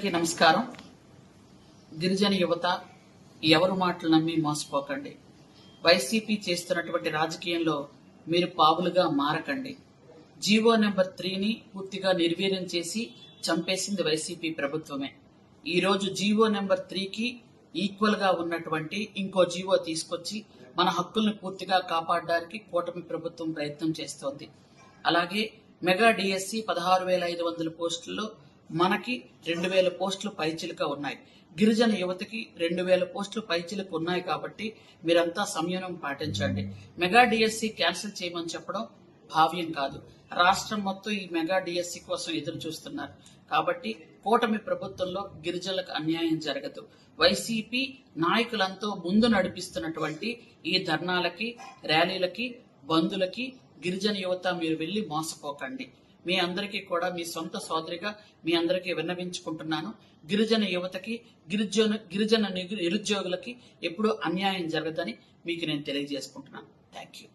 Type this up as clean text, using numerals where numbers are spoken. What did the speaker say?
నమస్కారం. గిరిజన యువత ఎవరు మాటలు నమ్మి మోసపోకండి. వైసీపీ చేస్తున్నటువంటి రాజకీయంలో మీరు పావులుగా మారకండి. జీవో నెంబర్ 3ని పూర్తిగా నిర్వీర్యం చేసి చంపేసింది వైసీపీ ప్రభుత్వమే. ఈ రోజు జీవో నెంబర్ 3కి ఈక్వల్ గా ఉన్నటువంటి ఇంకో జీవో తీసుకొచ్చి మన హక్కుల్ని పూర్తిగా కాపాడడానికి కూటమి ప్రభుత్వం ప్రయత్నం చేస్తోంది. అలాగే మెగా డిఎస్సి 16,500 పోస్టుల్లో మనకి 2,000 పోస్టులు పైచిలుక ఉన్నాయి. గిరిజన యువతకి 2,000 పోస్టులు పైచిలుక ఉన్నాయి కాబట్టి మీరంతా సంయమనం పాటించండి. మెగా డిఎస్సి క్యాన్సిల్ చేయమని చెప్పడం భావ్యం కాదు. రాష్ట్రం మొత్తం ఈ మెగా డిఎస్సి కోసం ఎదురు చూస్తున్నారు. కాబట్టి కూటమి ప్రభుత్వంలో గిరిజనులకు అన్యాయం జరగదు. వైసీపీ నాయకులంతా ముందు నడిపిస్తున్నటువంటి ఈ ధర్నాలకి, ర్యాలీలకి, బంధులకి గిరిజన యువత మీరు వెళ్లి మోసపోకండి. మీ అందరికీ కూడా మీ సొంత సోదరిగా మీ అందరికీ విన్నవించుకుంటున్నాను. గిరిజన యువతకి, గిరిజన నిరుద్యోగులకి ఎప్పుడూ అన్యాయం జరగదని మీకు నేను తెలియజేసుకుంటున్నాను. Thank you.